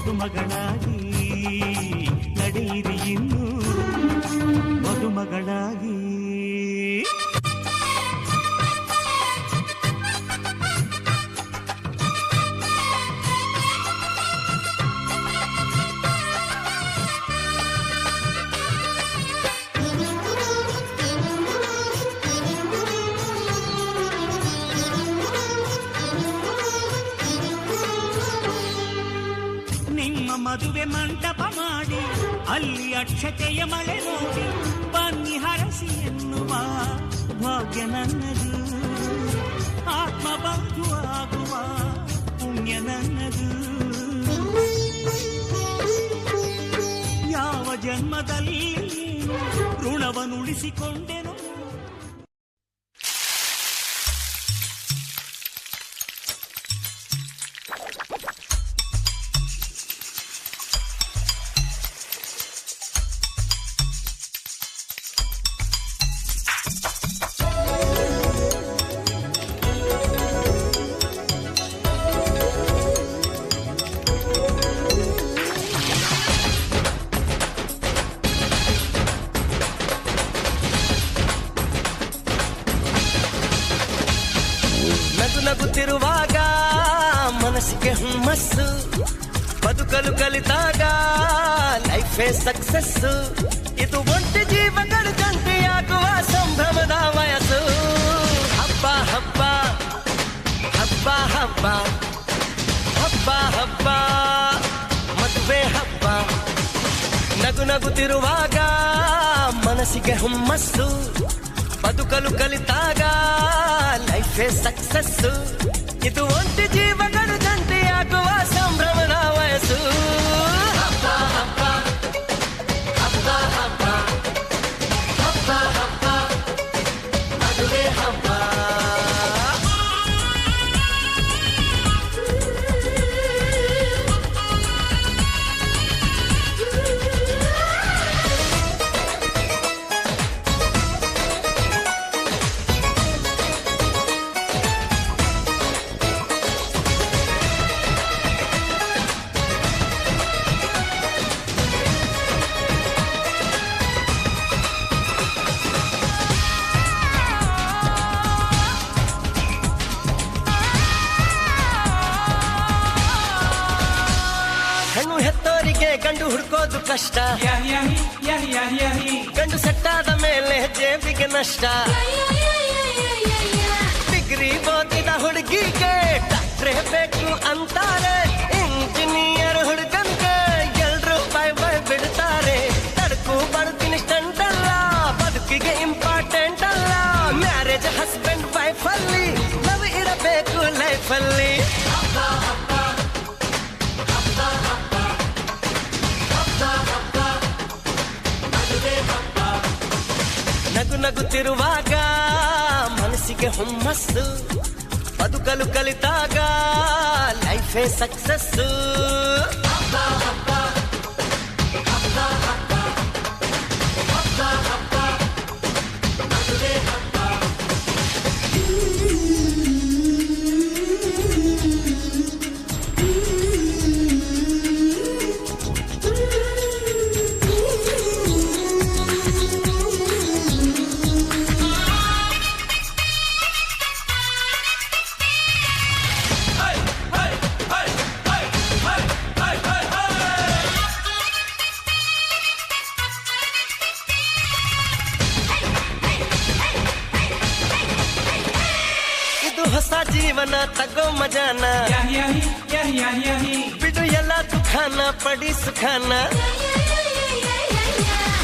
ಮದುಮಗಳಾಗಿ ನಡೆಯಿರಿ ಇನ್ನು ಮದುಮಗಳಾಗಿ. ಮದುವೆ ಮಂಟಪ ಮಾಡಿ ಅಲ್ಲಿ ಅಕ್ಷತೆಯ ಮಳೆ ನೋಡಿ ಬನ್ನಿ ಹರಸಿ ಎನ್ನುವ ಭಾಗ್ಯ ನನ್ನದು. ಆತ್ಮಬಂಧು ಆಗುವ ಪುಣ್ಯ ನನ್ನದು. ಯಾವ ಜನ್ಮದಲ್ಲಿ ಋಣವನ್ನುಳಿಸಿಕೊಂಡೆನು. ನಗುತ್ತಿರುವಾಗ ಮನಸ್ಸಿಗೆ ಹುಮ್ಮಸ್ಸು, ಬದುಕಲು ಕಲಿತಾಗ ಲೈಫೇ ಸಕ್ಸಸ್ಸು. ಇದು ಒಂಟಿ ಜೀವಗಳ ಜಂಟಿಯಾಗುವ ಸಂಭ್ರಮದ ವಯಸ್ಸು. ಹಬ್ಬ ಹಬ್ಬ ಹಬ್ಬ ಹಬ್ಬ ಹಬ್ಬ ಹಬ್ಬ ಮದುವೆ ಹಬ್ಬ. ನಗುತ್ತಿರುವಾಗ ಮನಸ್ಸಿಗೆ ಹುಮ್ಮಸ್ಸು, ಬದುಕಲು ಕಲಿತಾಗ ಲೈಫೇ ಸಕ್ಸಸ್ಸು. ಇದು ಒಂಟಿ ಜೀವಗಳು ಜಂಟಿಯಾಗುವ ಸಂಭ್ರಮದ ವಯಸ್ಸು. ಹಬ್ಬ ಹಬ್ಬ ಹಬ್ಬ ಹಬ್ಬ ಹಬ್ಬ ಹಬ್ಬ ಮದುವೆ ಹಬ್ಬ. ಹೆಣ್ಣು ಹೆತ್ತೋರಿಗೆ ಗಂಡು ಹುಡ್ಕೋದು ಕಷ್ಟ, ಗಂಡು ಸೆಟ್ಟಾದ ಮೇಲೆ ಜೇಬಿಗೆ ನಷ್ಟ. ಡಿಗ್ರಿ ಓದಿದ ಹುಡುಗಿಗೆ ಡಾಕ್ಟ್ರೇ ಬೇಕು ಅಂತಾರೆ, ಇಂಜಿನಿಯರ್ ಹುಡುಗನ್ಗೆ ಎಲ್ರು ಬೈ ಬಿಡ್ತಾರೆ. ತಡಕು ಬಡ್ತೀನಿ ಸ್ಟಂಟ್ ಅಲ್ಲ, ಬದುಕಿಗೆ ಇಂಪಾರ್ಟೆಂಟ್ ಅಲ್ಲ. ಮ್ಯಾರೇಜ್ ಹಸ್ಬೆಂಡ್ ವೈಫ್ ಅಲ್ಲಿ ಲವ್ ಇರಬೇಕು ಲೈಫಲ್ಲಿ. ನಗುತ್ತಿರುವಾಗ ಮನಸ್ಸಿಗೆ ಹುಮ್ಮಸ್ಸು, ಬದುಕಲು ಕಲಿತಾಗ ಲೈಫೇ ಸಕ್ಸಸ್ಸು. ಹೊಸ ಜೀವನ ತಗೋ ಮಜಾನ, ಬಿಡು ಎಲ್ಲ ದುಃಖಾನ ಪಡಿ ಸುಖಾನ.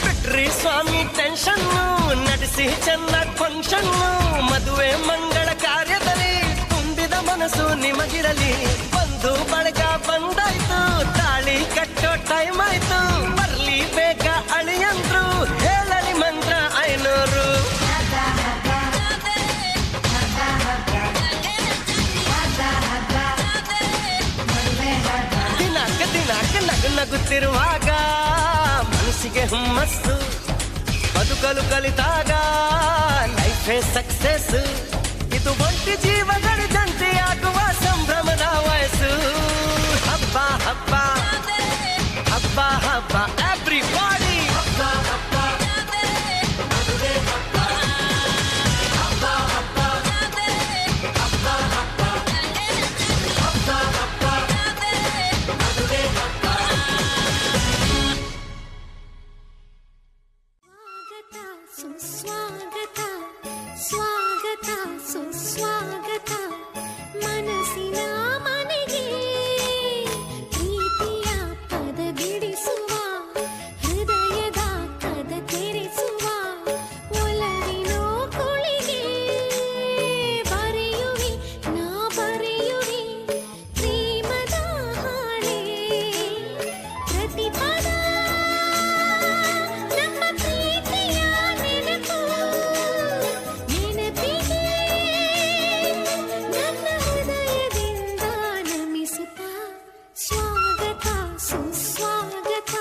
ಬಿಟ್ರಿ ಸ್ವಾಮಿ ಟೆನ್ಷನ್ನು, ನಡೆಸಿ ಚೆನ್ನಾಗಿ ಫಂಕ್ಷನ್ನು. ಮದುವೆ ಮಂಗಳ ಕಾರ್ಯದಲ್ಲಿ ತುಂಬಿದ ಮನಸ್ಸು ನಿಮಗಿರಲಿ. ಬಂದು ಬಳಗ ಬಂದಾಯ್ತು, ತಾಳಿ ಕಟ್ಟೋ ಟೈಮ್ ಆಯ್ತು. ಬರ್ಲಿ ಬೇಗ ಅಳಿಯಂದ್ರು, ಹೇಳಲಿ ಮಂತ್ರ 500. ನಗುತ್ತಿರುವಾಗ ಮನಸ್ಸಿಗೆ ಹುಮ್ಮಸ್ಸು, ಬದುಕಲು ಕಲಿತಾಗ ಲೈಫೇ ಸಕ್ಸಸ್. ಇದು ಒಂಟಿ ಜೀವಗಳ ಜಂಟಿಯಾಗುವ ಸಂಭ್ರಮದ ವಯಸ್ಸು. ಹಬ್ಬ ಹಬ್ಬ ಸುಸ್ವಾಗತ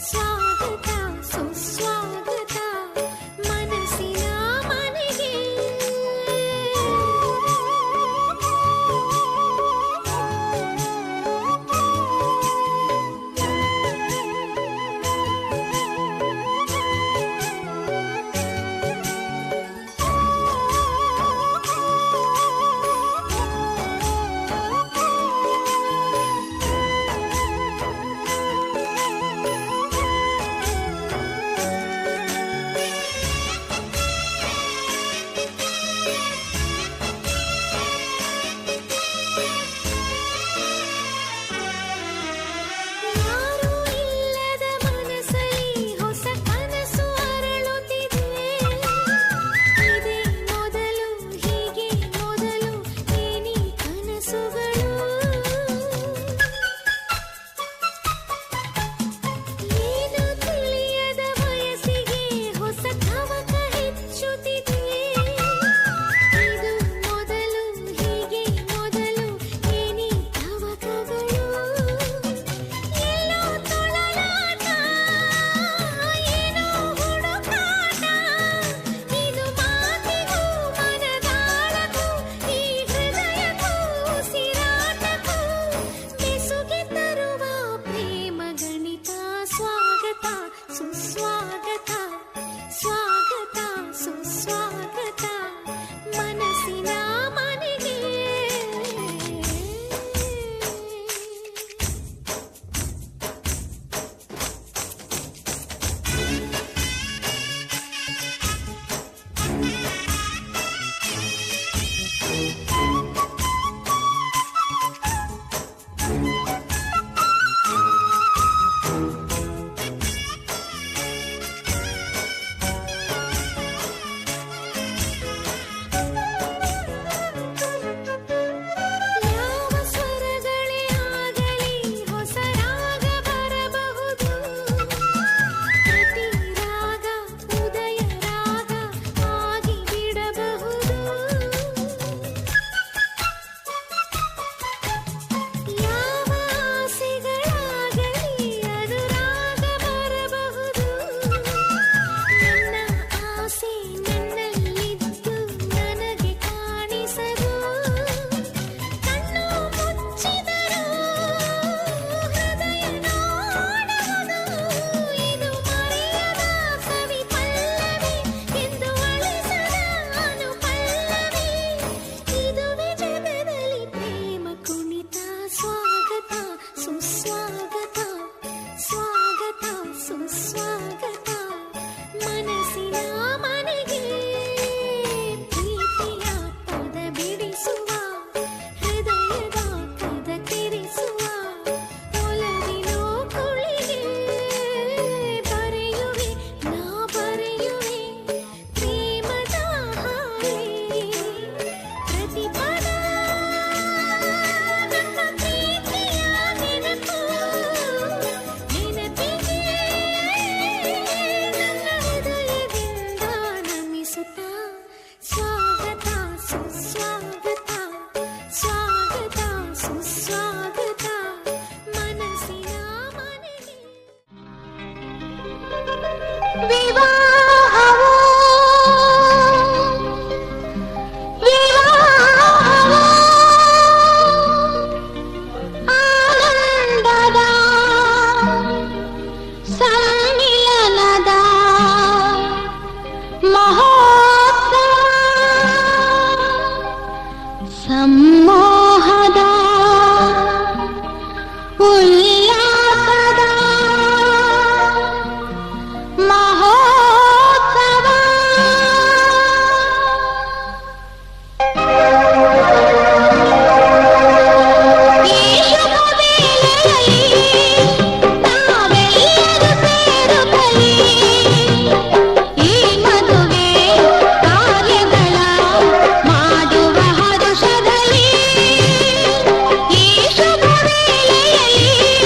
ಸ್ವಾಗತ ಸುಸ್ವಾಗತ ಮನಸ್ಸಿನ ಮನೆಗೆ. ಮಾಡುವ ಹರುಷದಲ್ಲಿ ಈ ಶುಭ ವೇಳೆಯಲ್ಲಿ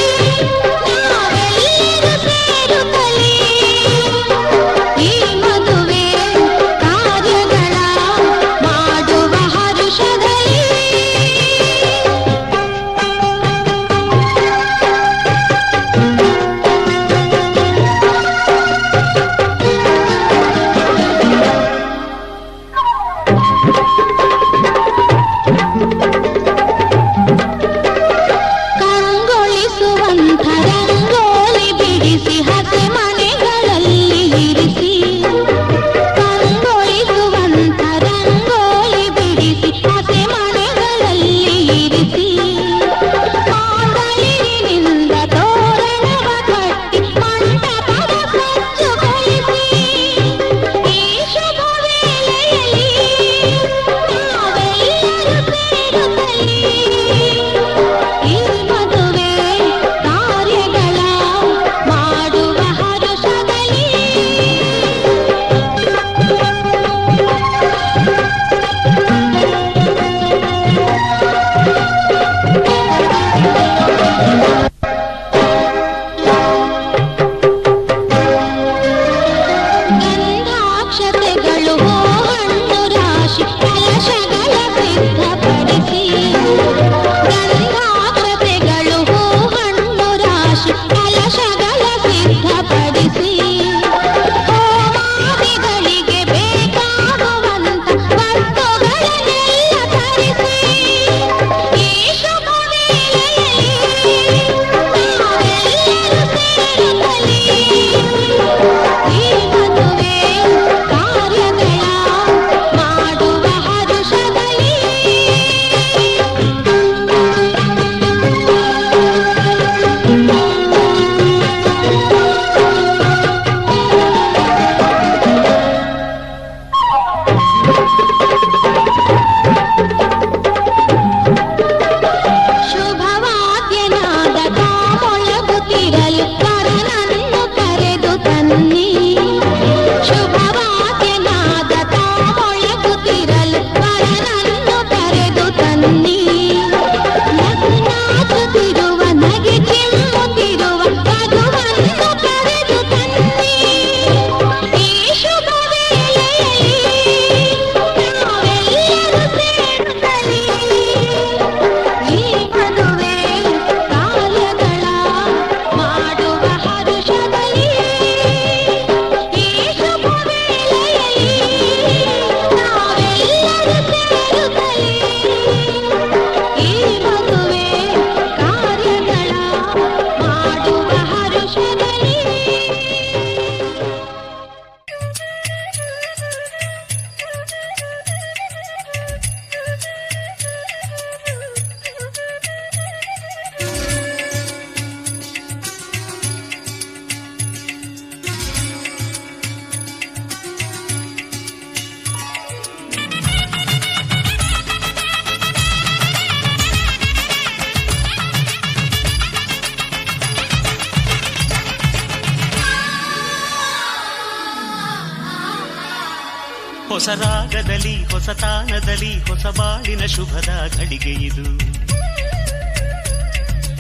ಹೊಸ ರಾಗದಲ್ಲಿ ಹೊಸ ತಾನದಲ್ಲಿ ಹೊಸ ಬಾಳಿನ ಶುಭದ ಘಳಿಗೆ ಇದು.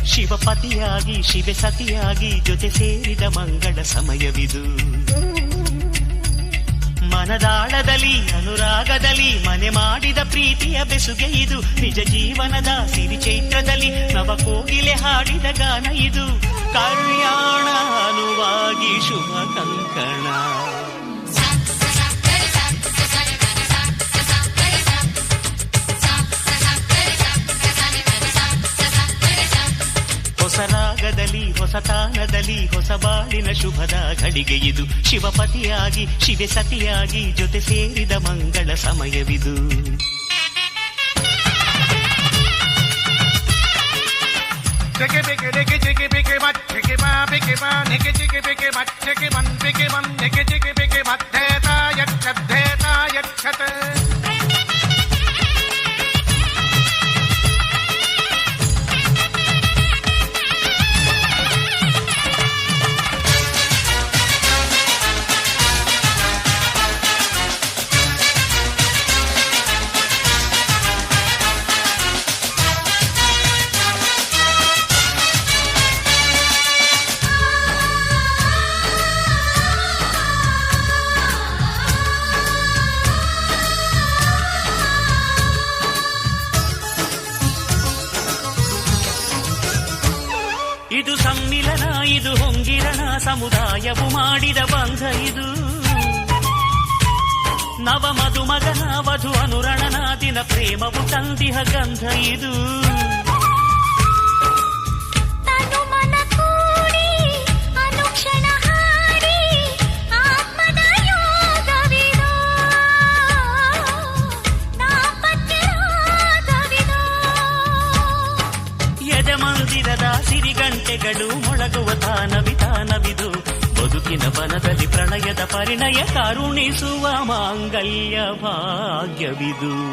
ಶಿವಪತಿಯಾಗಿ ಶಿವೆ ಸತಿಯಾಗಿ ಜೊತೆ ಸೇರಿದ ಮಂಗಳ ಸಮಯವಿದು. ಮನದಾಳದಲ್ಲಿ ಅನುರಾಗದಲ್ಲಿ ಮನೆ ಮಾಡಿದ ಪ್ರೀತಿಯ ಬೆಸುಗೆ ಇದು. ನಿಜ ಜೀವನದ ಸಿರಿ ಚೈತ್ರದಲ್ಲಿ ನವ ಕೋಗಿಲೆ ಹಾಡಿದ ಗಾನ ಇದು. ಕಲ್ಯಾಣ ಅನುವಾಗಿ ಶುಭ ಕಂಕಣ. ಹೊಸ ರಾಗದಲ್ಲಿ ಹೊಸ ತಾನದಲ್ಲಿ ಹೊಸ ಬಾಳಿನ ಶುಭದ ಘಳಿಗೆ ಇದು. ಶಿವಪತಿಯಾಗಿ ಶಿವೆ ಸತಿಯಾಗಿ ಜೊತೆ ಸೇರಿದ ಮಂಗಳ ಸಮಯವಿದು. ಇದು ಸಮ್ಮಿಲನ ಇದು ಹೊಂಗಿರಣ ಸಮುದಾಯವು ಮಾಡಿದ ಬಂಧ ಇದು. ನವ ಮಧುಮಗನ ವಧು ಅನುರಣನ ದಿನ ಪ್ರೇಮವು ತಂದಿಹ ಗಂಧ ಇದು. ಮಂದಿರದ ಸಿರಿಗಂಟೆಗಳು ಮೊಳಗುವ ತಾನವಿದು. ಬದುಕಿನ ಬನದಲ್ಲಿ ಪ್ರಣಯದ ಪರಿಣಯ ಕರುಣಿಸುವ ಮಾಂಗಲ್ಯ ಭಾಗ್ಯವಿದು.